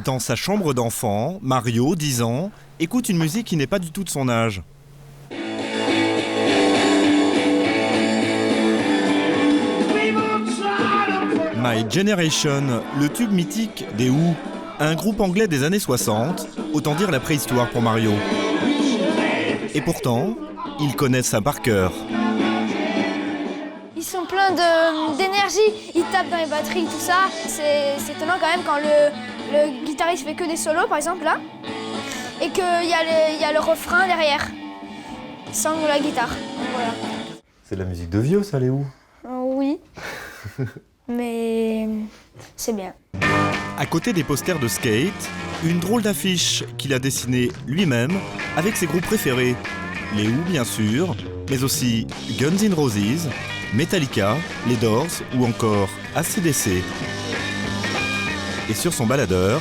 Dans sa chambre d'enfant, Mario, 10 ans, écoute une musique qui n'est pas du tout de son âge. My Generation, le tube mythique des Who, un groupe anglais des années 60, autant dire la préhistoire pour Mario. Et pourtant, il connaît ça par cœur. Ils sont pleins d'énergie, ils tapent dans les batteries, tout ça. C'est étonnant quand même quand le guitariste fait que des solos, par exemple, là, et qu'il y a le refrain derrière, sans la guitare. Donc, voilà. C'est de la musique de vieux, ça, les Who? Oui, mais c'est bien. À côté des posters de skate, une drôle d'affiche qu'il a dessinée lui-même avec ses groupes préférés. Les Who, bien sûr, mais aussi Guns N' Roses, Metallica, les Doors ou encore AC/DC. Et sur son baladeur,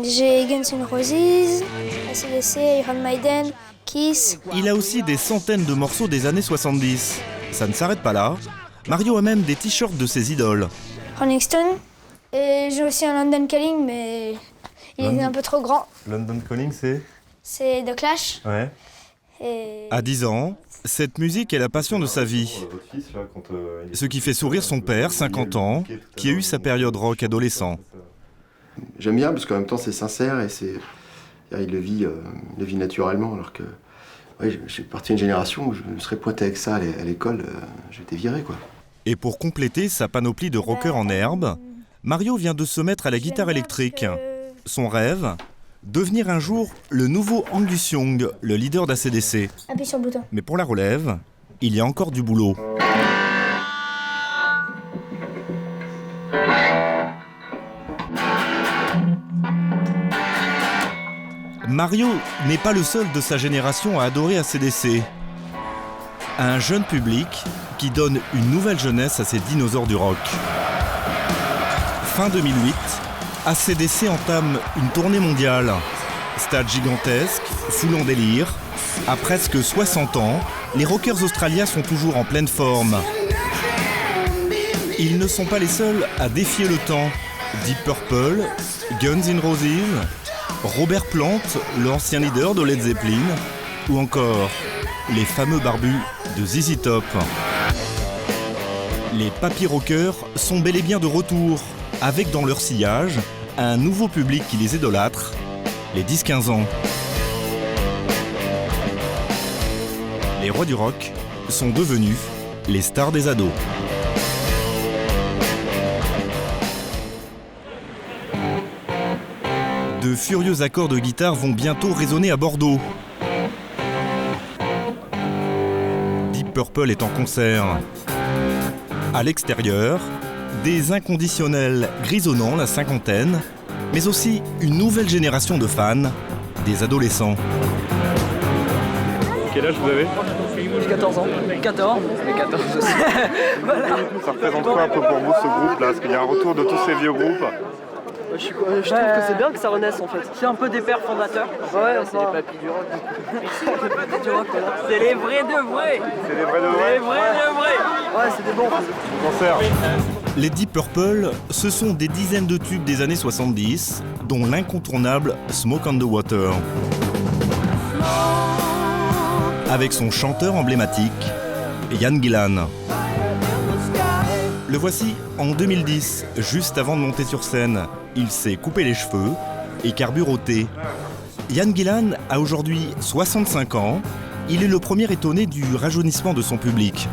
J'ai Guns N' Roses, AC/DC, Iron Maiden, Kiss. il a aussi des centaines de morceaux des années 70. Ça ne s'arrête pas là. Mario a même des t-shirts de ses idoles. Rolling Stone. Et j'ai aussi un London Calling, mais il est un peu trop grand. London Calling, c'est? C'est The Clash. Ouais. Et... À 10 ans, cette musique est la passion de sa vie. Ce qui fait sourire son père, 50 ans, qui a eu sa période rock adolescent. J'aime bien parce qu'en même temps c'est sincère et il le vit naturellement, alors que ouais, je suis parti d'une génération où je me serais pointé avec ça à l'école, j'étais viré quoi. Et pour compléter sa panoplie de rockers en herbe, Mario vient de se mettre à la guitare électrique. Son rêve, devenir un jour le nouveau Angus Young, le leader d'AC/DC. Appuie sur le bouton. Mais pour la relève, il y a encore du boulot. Mario n'est pas le seul de sa génération à adorer AC/DC. Un jeune public qui donne une nouvelle jeunesse à ces dinosaures du rock. Fin 2008, AC/DC entame une tournée mondiale. Stade gigantesque, foule en délire. À presque 60 ans, les rockers australiens sont toujours en pleine forme. Ils ne sont pas les seuls à défier le temps. Deep Purple, Guns N' Roses, Robert Plant, l'ancien leader de Led Zeppelin, ou encore les fameux barbus de ZZ Top. Les papy rockers sont bel et bien de retour, avec dans leur sillage un nouveau public qui les idolâtre, les 10-15 ans. Les rois du rock sont devenus les stars des ados. De furieux accords de guitare vont bientôt résonner à Bordeaux. Deep Purple est en concert. À l'extérieur, des inconditionnels grisonnants, la cinquantaine, mais aussi une nouvelle génération de fans, des adolescents. Quel âge vous avez? J'ai 14 ans. 14 et 14 aussi. Voilà. Ça représente quoi un peu pour vous ce groupe-là? Parce qu'il y a un retour de tous ces vieux groupes. Je trouve que c'est bien que ça renaisse en fait. C'est un peu des pères fondateurs. Ouais, c'est les papis du rock. Du rock, voilà. C'est les vrais de vrais. C'est les vrais de vrais? Les vrais de vrais. Ouais, c'est des bons. Concert. Les Deep Purple, ce sont des dizaines de tubes des années 70, dont l'incontournable Smoke on the Water. Avec son chanteur emblématique, Ian Gillan. Le voici en 2010, juste avant de monter sur scène. Il s'est coupé les cheveux et carbure au thé. Ian Gillan a aujourd'hui 65 ans. Il est le premier étonné du rajeunissement de son public.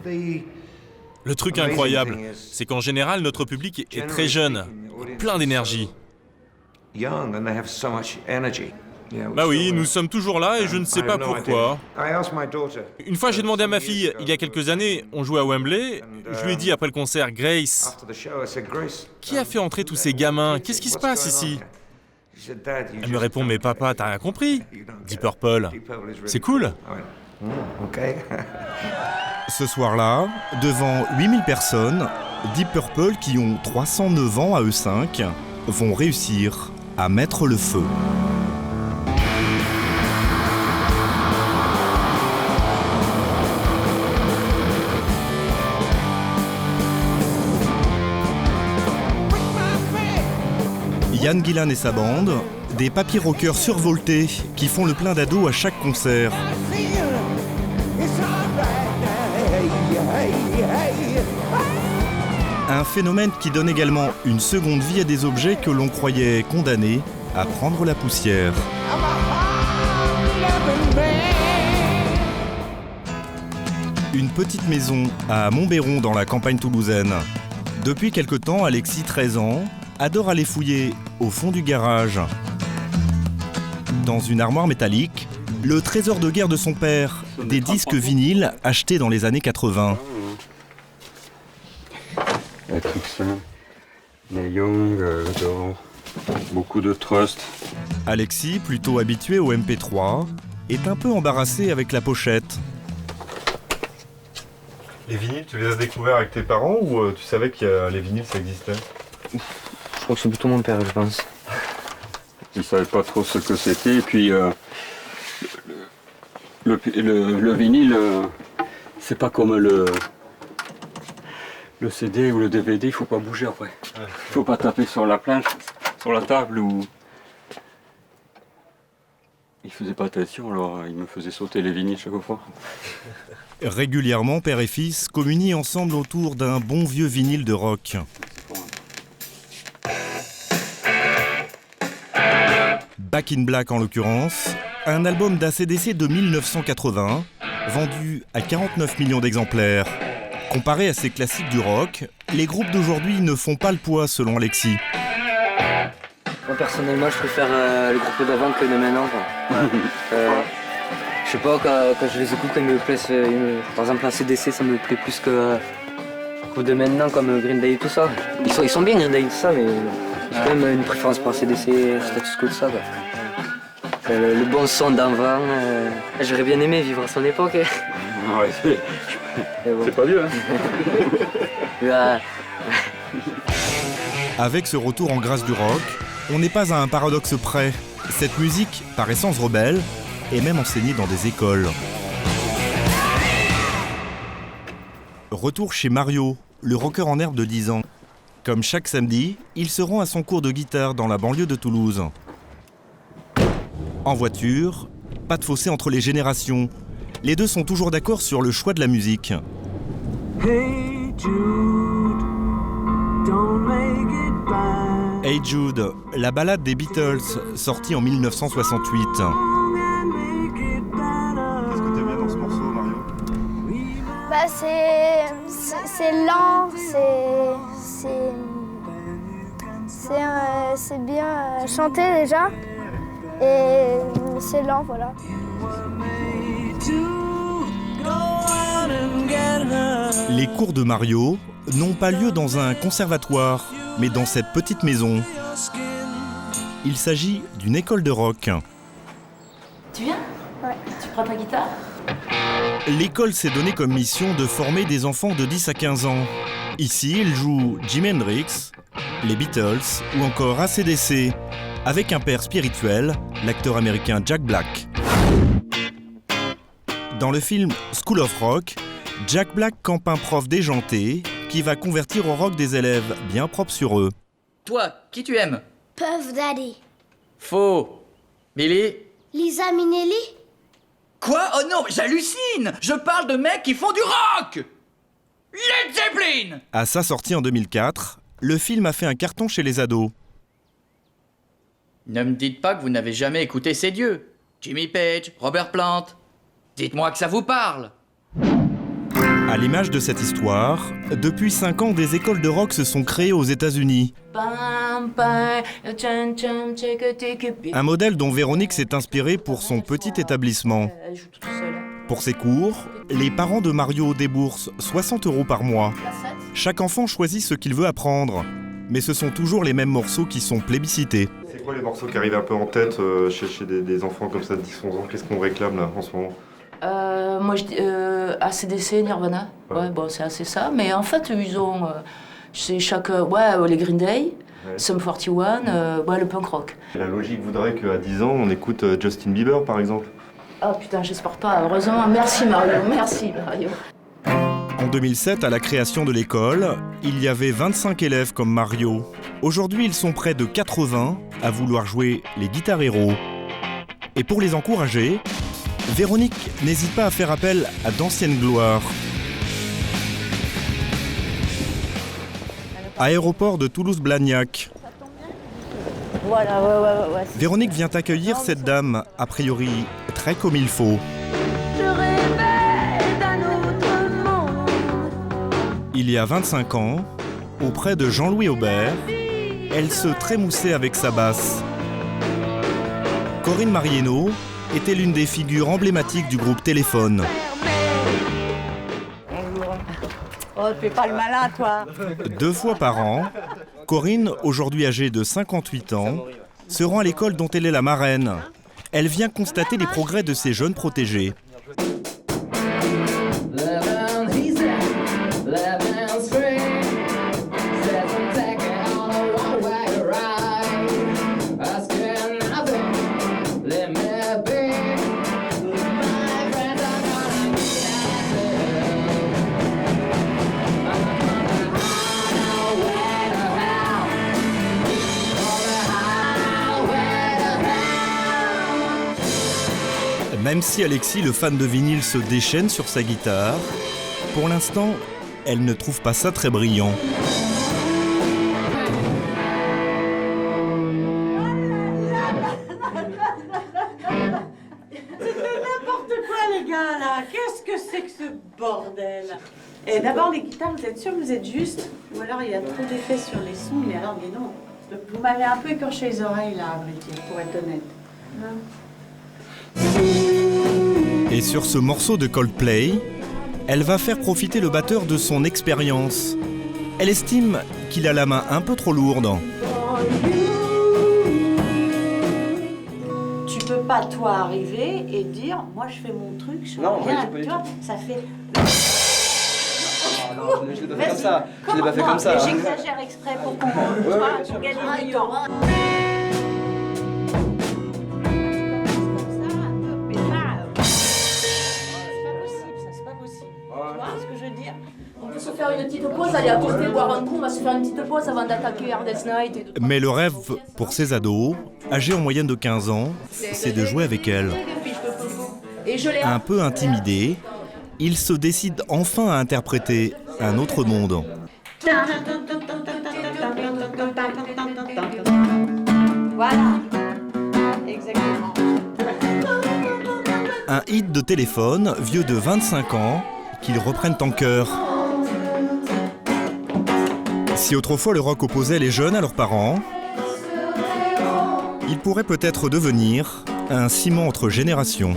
Le truc incroyable, c'est qu'en général, notre public est très jeune, plein d'énergie. Bah oui, nous sommes toujours là et je ne sais pas pourquoi. Une fois, j'ai demandé à ma fille, il y a quelques années, on jouait à Wembley, je lui ai dit après le concert, Grace, qui a fait entrer tous ces gamins? Qu'est-ce qui se passe ici? Elle me répond, mais papa, t'as rien compris? Deep Purple, c'est cool. Ce soir-là, devant 8000 personnes, Deep Purple, qui ont 309 ans à eux 5, vont réussir à mettre le feu. Ian Gillan et sa bande, des papy rockers survoltés qui font le plein d'ados à chaque concert. Un phénomène qui donne également une seconde vie à des objets que l'on croyait condamnés à prendre la poussière. Une petite maison à Montbéron dans la campagne toulousaine. Depuis quelque temps, Alexis, 13 ans, adore aller fouiller au fond du garage. Dans une armoire métallique, le trésor de guerre de son père, des disques vinyles achetés dans les années 80. Les trucs simples, les Young, beaucoup de Trust. Alexis, plutôt habitué au MP3, est un peu embarrassé avec la pochette. Les vinyles, tu les as découverts avec tes parents ou tu savais que les vinyles ça existait? Je crois que c'est plutôt mon père, je pense. Je ne savais pas trop ce que c'était. Et puis le vinyle, c'est pas comme le CD ou le DVD, il faut pas bouger après. Il faut pas taper sur la planche, sur la table ou. Il faisait pas attention, alors il me faisait sauter les vinyles chaque fois. Régulièrement, père et fils communient ensemble autour d'un bon vieux vinyle de rock. Back in Black en l'occurrence, un album d'ACDC de 1980, vendu à 49 millions d'exemplaires. Comparé à ces classiques du rock, les groupes d'aujourd'hui ne font pas le poids selon Alexis. Moi personnellement, je préfère les groupes d'avant que de maintenant. Je sais pas, quand je les écoute, quand ils me plaisent, par exemple ACDC, ça me plaît plus que de maintenant, comme Green Day et tout ça. Ils sont bien Green Day et tout ça, mais j'ai quand même une préférence pour ACDC, Status Quo, tout ça. Quoi. Le bon son d'avant, j'aurais bien aimé vivre à son époque. Ouais, c'est pas vieux, hein. Avec ce retour en grâce du rock, on n'est pas à un paradoxe près. Cette musique, par essence rebelle, est même enseignée dans des écoles. Retour chez Mario, le rocker en herbe de 10 ans. Comme chaque samedi, il se rend à son cours de guitare dans la banlieue de Toulouse. En voiture, pas de fossé entre les générations. Les deux sont toujours d'accord sur le choix de la musique. Hey Jude, don't make it bad. Hey Jude, la ballade des Beatles, sortie en 1968. Qu'est-ce que t'aimes bien dans ce morceau, Mario? Bah c'est lent, c'est bien chanté déjà. Et c'est lent, voilà. Les cours de Mario n'ont pas lieu dans un conservatoire, mais dans cette petite maison. Il s'agit d'une école de rock. Tu viens? Ouais. Tu prends ta guitare? L'école s'est donnée comme mission de former des enfants de 10 à 15 ans. Ici, ils jouent Jimi Hendrix, les Beatles ou encore AC/DC, avec un père spirituel, l'acteur américain Jack Black. Dans le film School of Rock, Jack Black campe un prof déjanté qui va convertir au rock des élèves bien propres sur eux. Toi, qui tu aimes? Puff Daddy. Faux. Billy? Lisa Minnelli. Quoi? Oh non, j'hallucine! Je parle de mecs qui font du rock! Led Zeppelin! À sa sortie en 2004, le film a fait un carton chez les ados. Ne me dites pas que vous n'avez jamais écouté ces dieux. Jimmy Page, Robert Plant. Dites-moi que ça vous parle. À l'image de cette histoire, depuis 5 ans, des écoles de rock se sont créées aux États-Unis. Un modèle dont Véronique s'est inspirée pour son petit établissement. Pour ses cours, les parents de Mario déboursent 60 € par mois. Chaque enfant choisit ce qu'il veut apprendre, mais ce sont toujours les mêmes morceaux qui sont plébiscités. C'est quoi les morceaux qui arrivent un peu en tête chez des enfants comme ça de 10-11 ans? Qu'est-ce qu'on réclame là en ce moment? Moi je dis AC/DC, Nirvana. Ouais, bon, c'est assez ça. Mais en fait, ils ont. C'est chaque. Les Green Day, Sum 41, le punk rock. La logique voudrait qu'à 10 ans, on écoute Justin Bieber par exemple. Ah putain, j'espère pas. Heureusement, merci Mario, merci Mario. En 2007, à la création de l'école, il y avait 25 élèves comme Mario. Aujourd'hui, ils sont près de 80 à vouloir jouer les Guitar Hero. Et pour les encourager, Véronique n'hésite pas à faire appel à d'anciennes gloires. Aéroport de Toulouse-Blagnac. Voilà, ouais. Véronique vient accueillir cette dame, a priori très comme il faut. Je rêvais d'un autre monde. Il y a 25 ans, auprès de Jean-Louis Aubert, elle se trémoussait avec sa basse. Corinne Marieno était l'une des figures emblématiques du groupe Téléphone. Oh, fais pas le malin, toi. 2 fois par an, Corinne, aujourd'hui âgée de 58 ans, se rend à l'école dont elle est la marraine. Elle vient constater les progrès de ses jeunes protégés. Même si Alexis, le fan de vinyle, se déchaîne sur sa guitare, pour l'instant, elle ne trouve pas ça très brillant. C'était n'importe quoi, les gars, là. Qu'est-ce que c'est que ce bordel? Et d'abord, les guitares, vous êtes sûr que vous êtes juste? Ou alors il y a trop d'effets sur les sons, mais alors, mais non. Vous m'avez un peu écorché les oreilles, là, à vrai dire, pour être honnête. Non. Et sur ce morceau de Coldplay, elle va faire profiter le batteur de son expérience. Elle estime qu'il a la main un peu trop lourde. Tu peux pas, toi, arriver et dire, moi, je fais mon truc, je fais rien, tu vois, ça fait... Non, je l'ai pas fait comme ça. Je l'ai pas fait comme ça. Mais j'exagère exprès pour qu'on pour gagner du temps. On peut se faire une petite pause, aller à côté boire un coup, on va se faire une petite pause avant d'attaquer Hardest Night. Mais le rêve pour ces ados, âgés en moyenne de 15 ans, c'est de jouer avec elle. Un peu intimidés, ils se décident enfin à interpréter un autre monde. Voilà, exactement. Un hit de Téléphone, vieux de 25 ans, qu'ils reprennent en chœur. Si autrefois le rock opposait les jeunes à leurs parents, il pourrait peut-être devenir un ciment entre générations.